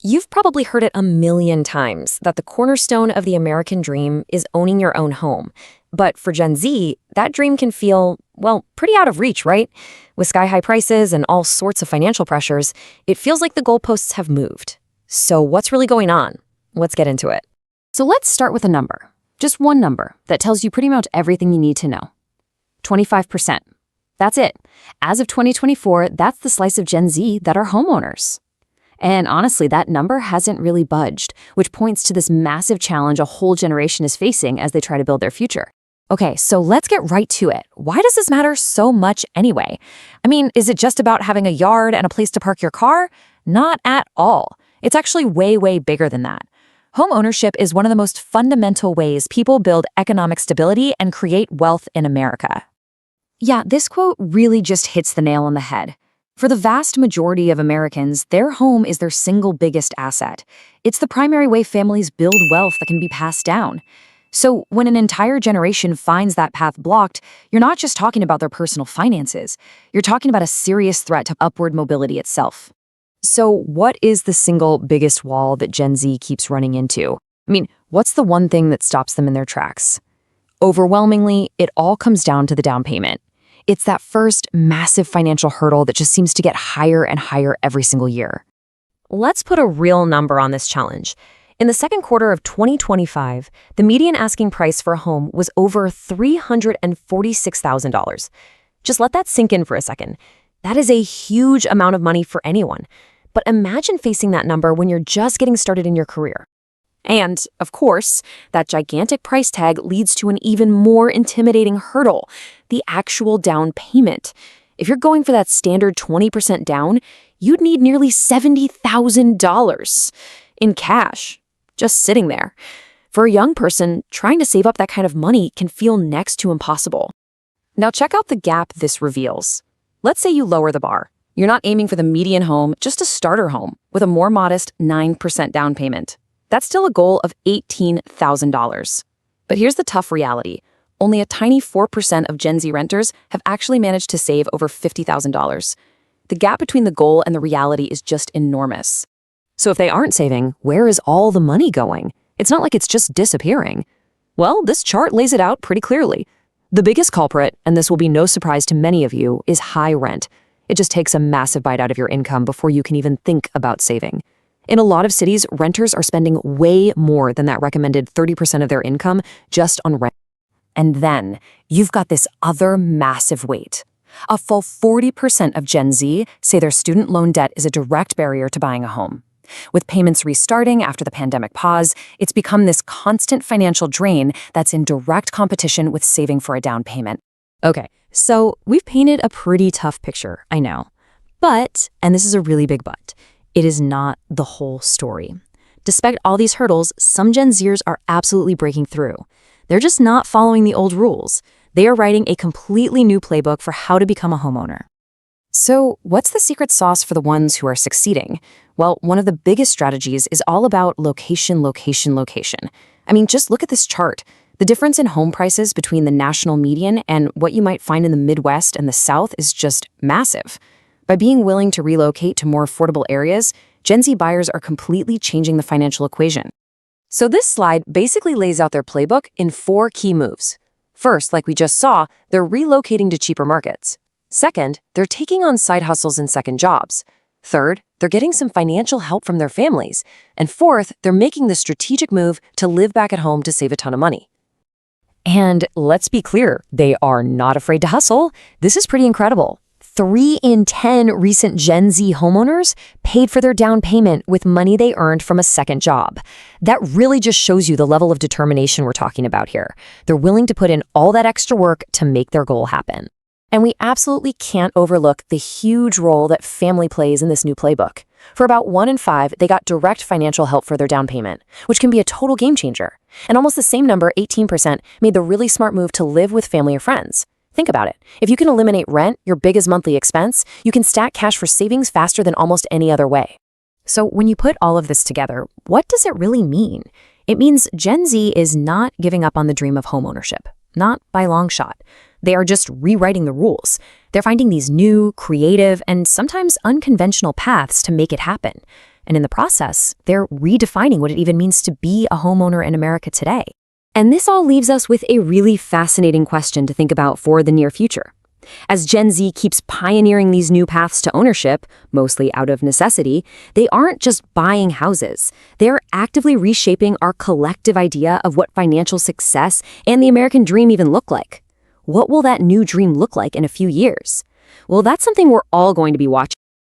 You've probably heard it a million times that the cornerstone of the American dream is owning your own home. But for Gen Z, that dream can feel, well, pretty out of reach, right? With sky-high prices and all sorts of financial pressures, it feels like the goalposts have moved. So what's really going on? Let's get into it. So let's start with a number. Just one number that tells you pretty much everything you need to know. 25%. That's it. As of 2024, that's the slice of Gen Z that are homeowners. And honestly, that number hasn't really budged, which points to this massive challenge a whole generation is facing as they try to build their future. Okay, so let's get right to it. Why does this matter so much anyway? I mean, is it just about having a yard and a place to park your car? Not at all. It's actually way, way bigger than that. Home ownership is one of the most fundamental ways people build economic stability and create wealth in America. Yeah, this quote really just hits the nail on the head. For the vast majority of Americans, their home is their single biggest asset. It's the primary way families build wealth that can be passed down. So when an entire generation finds that path blocked, you're not just talking about their personal finances. You're talking about a serious threat to upward mobility itself. So what is the single biggest wall that Gen Z keeps running into? I mean, what's the one thing that stops them in their tracks? Overwhelmingly, it all comes down to the down payment. It's that first massive financial hurdle that just seems to get higher and higher every single year. Let's put a real number on this challenge. In the second quarter of 2025, the median asking price for a home was over $346,000. Just let that sink in for a second. That is a huge amount of money for anyone. But imagine facing that number when you're just getting started in your career. And, of course, that gigantic price tag leads to an even more intimidating hurdle, the actual down payment. If you're going for that standard 20% down, you'd need nearly $70,000 in cash, just sitting there. For a young person, trying to save up that kind of money can feel next to impossible. Now check out the gap this reveals. Let's say you lower the bar. You're not aiming for the median home, just a starter home with a more modest 9% down payment. That's still a goal of $18,000. But here's the tough reality. Only a tiny 4% of Gen Z renters have actually managed to save over $50,000. The gap between the goal and the reality is just enormous. So if they aren't saving, where is all the money going? It's not like it's just disappearing. Well, this chart lays it out pretty clearly. The biggest culprit, and this will be no surprise to many of you, is high rent. It just takes a massive bite out of your income before you can even think about saving. In a lot of cities, renters are spending way more than that recommended 30% of their income just on rent. And then you've got this other massive weight. A full 40% of Gen Z say their student loan debt is a direct barrier to buying a home. With payments restarting after the pandemic pause, it's become this constant financial drain that's in direct competition with saving for a down payment. Okay, so we've painted a pretty tough picture, I know. But, and this is a really big but, it is not the whole story. Despite all these hurdles, some Gen Zers are absolutely breaking through. They're just not following the old rules. They are writing a completely new playbook for how to become a homeowner. So what's the secret sauce for the ones who are succeeding? Well, one of the biggest strategies is all about location, location, location. I mean, just look at this chart. The difference in home prices between the national median and what you might find in the Midwest and the South is just massive. By being willing to relocate to more affordable areas, Gen Z buyers are completely changing the financial equation. So this slide basically lays out their playbook in 4 key moves. First, like we just saw, they're relocating to cheaper markets. Second, they're taking on side hustles and second jobs. Third, they're getting some financial help from their families. And fourth, they're making the strategic move to live back at home to save a ton of money. And let's be clear, they are not afraid to hustle. This is pretty incredible. 3 in 10 recent Gen Z homeowners paid for their down payment with money they earned from a second job. That really just shows you the level of determination we're talking about here. They're willing to put in all that extra work to make their goal happen. And we absolutely can't overlook the huge role that family plays in this new playbook. For about 1 in 5, they got direct financial help for their down payment, which can be a total game changer. And almost the same number, 18%, made the really smart move to live with family or friends. Think about it. If you can eliminate rent, your biggest monthly expense, you can stack cash for savings faster than almost any other way. So when you put all of this together, what does it really mean? It means Gen Z is not giving up on the dream of homeownership. Not by long shot. They are just rewriting the rules. They're finding these new, creative, and sometimes unconventional paths to make it happen. And in the process, they're redefining what it even means to be a homeowner in America today. And this all leaves us with a really fascinating question to think about for the near future. As Gen Z keeps pioneering these new paths to ownership, mostly out of necessity, they aren't just buying houses. They're actively reshaping our collective idea of what financial success and the American dream even look like. What will that new dream look like in a few years? Well, that's something we're all going to be watching.